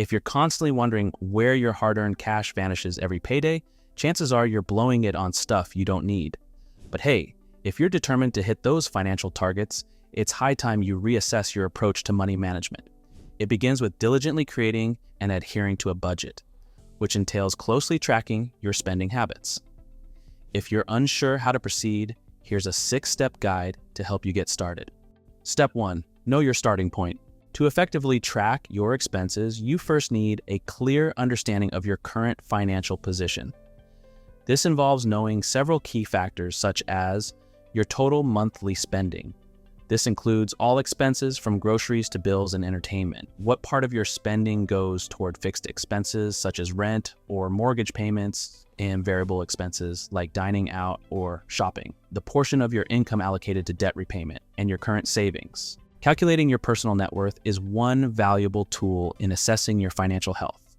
If you're constantly wondering where your hard-earned cash vanishes every payday, chances are you're blowing it on stuff you don't need. But hey, if you're determined to hit those financial targets, it's high time you reassess your approach to money management. It begins with diligently creating and adhering to a budget, which entails closely tracking your spending habits. If you're unsure how to proceed, here's a 6-step guide to help you get started. Step 1. Know your starting point. To effectively track your expenses, you first need a clear understanding of your current financial position. This involves knowing several key factors such as your total monthly spending. This includes all expenses from groceries to bills and entertainment. What part of your spending goes toward fixed expenses such as rent or mortgage payments and variable expenses like dining out or shopping? The portion of your income allocated to debt repayment and your current savings. Calculating your personal net worth is one valuable tool in assessing your financial health.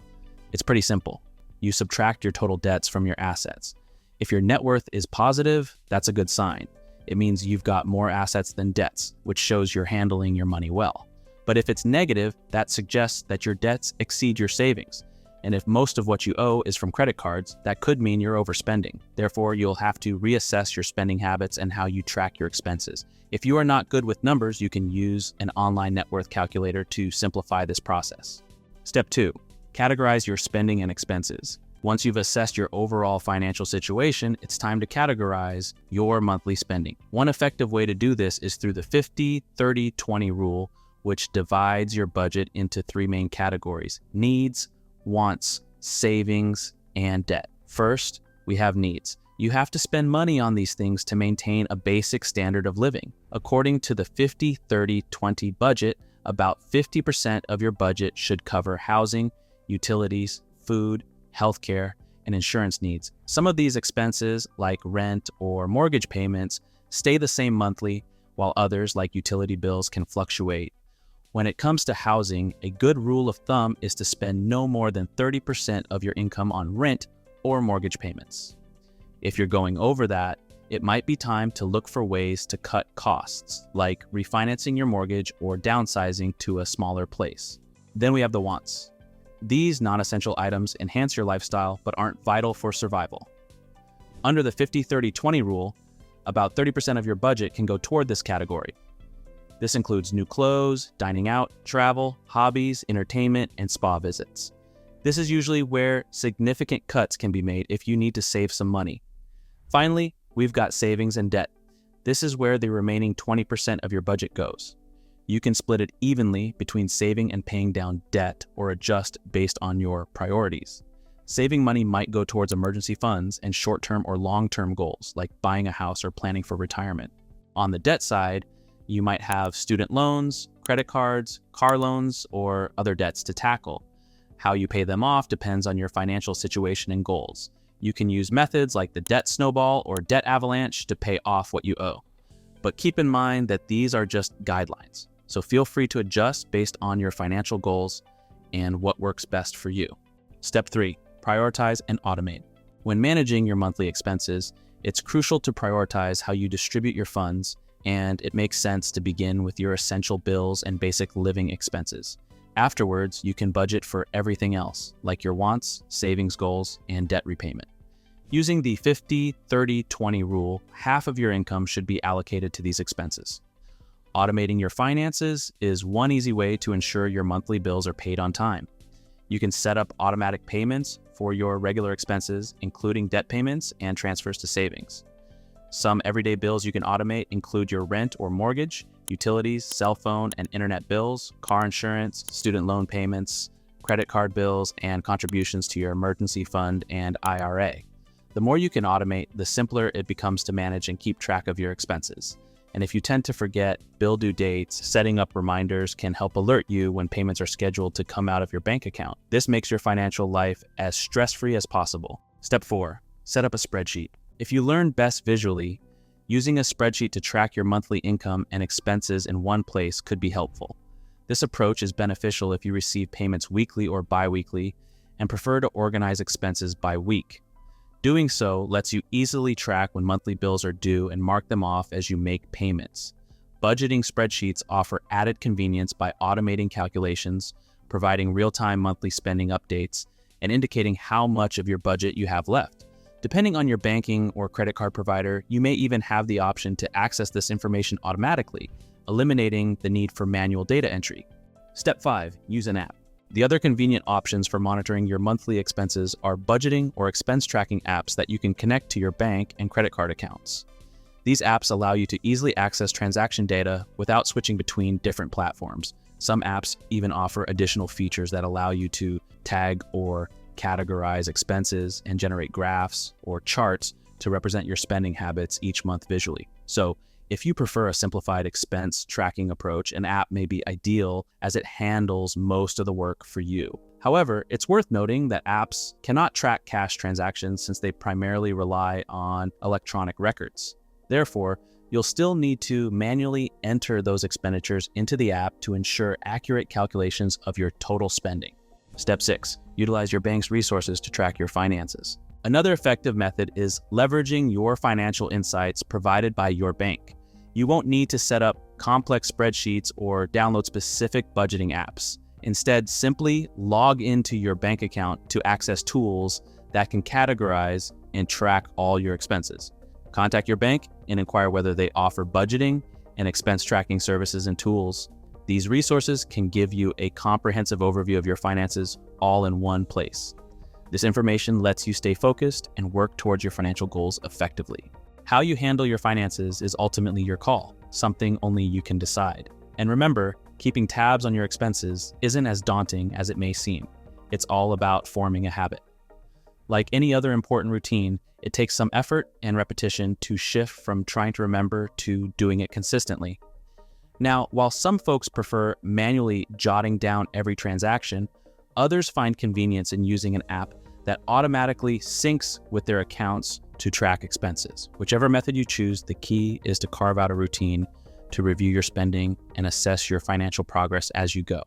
It's pretty simple. You subtract your total debts from your assets. If your net worth is positive, that's a good sign. It means you've got more assets than debts, which shows you're handling your money well. But if it's negative, that suggests that your debts exceed your savings. And if most of what you owe is from credit cards, that could mean you're overspending. Therefore, you'll have to reassess your spending habits and how you track your expenses. If you are not good with numbers, you can use an online net worth calculator to simplify this process. Step 2. Categorize your spending and expenses. Once you've assessed your overall financial situation, it's time to categorize your monthly spending. One effective way to do this is through the 50-30-20 rule, which divides your budget into 3 main categories: needs, wants, savings, and debt. First, we have needs. You have to spend money on these things to maintain a basic standard of living. According to the 50-30-20 budget, about 50% of your budget should cover housing, utilities, food, healthcare, and insurance needs. Some of these expenses, like rent or mortgage payments, stay the same monthly, while others, like utility bills, can fluctuate. When it comes to housing, a good rule of thumb is to spend no more than 30% of your income on rent or mortgage payments. If you're going over that, it might be time to look for ways to cut costs, like refinancing your mortgage or downsizing to a smaller place. Then we have the wants. These non-essential items enhance your lifestyle but aren't vital for survival. Under the 50-30-20 rule, about 30% of your budget can go toward this category. This includes new clothes, dining out, travel, hobbies, entertainment, and spa visits. This is usually where significant cuts can be made if you need to save some money. Finally, we've got savings and debt. This is where the remaining 20% of your budget goes. You can split it evenly between saving and paying down debt or adjust based on your priorities. Saving money might go towards emergency funds and short-term or long-term goals like buying a house or planning for retirement. On the debt side, you might have student loans, credit cards, car loans, or other debts to tackle. How you pay them off depends on your financial situation and goals. You can use methods like the debt snowball or debt avalanche to pay off what you owe. But keep in mind that these are just guidelines. So feel free to adjust based on your financial goals and what works best for you. Step 3, prioritize and automate. When managing your monthly expenses, it's crucial to prioritize how you distribute your funds, and it makes sense to begin with your essential bills and basic living expenses. Afterwards, you can budget for everything else, like your wants, savings goals, and debt repayment. Using the 50-30-20 rule, half of your income should be allocated to these expenses. Automating your finances is one easy way to ensure your monthly bills are paid on time. You can set up automatic payments for your regular expenses, including debt payments and transfers to savings. Some everyday bills you can automate include your rent or mortgage, utilities, cell phone and internet bills, car insurance, student loan payments, credit card bills, and contributions to your emergency fund and IRA. The more you can automate, the simpler it becomes to manage and keep track of your expenses. And if you tend to forget bill due dates, setting up reminders can help alert you when payments are scheduled to come out of your bank account. This makes your financial life as stress-free as possible. Step 4, set up a spreadsheet. If you learn best visually, using a spreadsheet to track your monthly income and expenses in one place could be helpful. This approach is beneficial if you receive payments weekly or bi-weekly and prefer to organize expenses by week. Doing so lets you easily track when monthly bills are due and mark them off as you make payments. Budgeting spreadsheets offer added convenience by automating calculations, providing real-time monthly spending updates and indicating how much of your budget you have left. Depending on your banking or credit card provider, you may even have the option to access this information automatically, eliminating the need for manual data entry. Step 5. Use an app. The other convenient options for monitoring your monthly expenses are budgeting or expense tracking apps that you can connect to your bank and credit card accounts. These apps allow you to easily access transaction data without switching between different platforms. Some apps even offer additional features that allow you to tag or categorize expenses and generate graphs or charts to represent your spending habits each month visually. So, if you prefer a simplified expense tracking approach, an app may be ideal as it handles most of the work for you. However, it's worth noting that apps cannot track cash transactions since they primarily rely on electronic records. Therefore, you'll still need to manually enter those expenditures into the app to ensure accurate calculations of your total spending. Step 6. Utilize your bank's resources to track your finances. Another effective method is leveraging your financial insights provided by your bank. You won't need to set up complex spreadsheets or download specific budgeting apps. Instead, simply log into your bank account to access tools that can categorize and track all your expenses. Contact your bank and inquire whether they offer budgeting and expense tracking services and tools. These resources can give you a comprehensive overview of your finances all in one place. This information lets you stay focused and work towards your financial goals effectively. How you handle your finances is ultimately your call, something only you can decide. And remember, keeping tabs on your expenses isn't as daunting as it may seem. It's all about forming a habit. Like any other important routine, it takes some effort and repetition to shift from trying to remember to doing it consistently. Now, while some folks prefer manually jotting down every transaction, others find convenience in using an app that automatically syncs with their accounts to track expenses. Whichever method you choose, the key is to carve out a routine to review your spending and assess your financial progress as you go.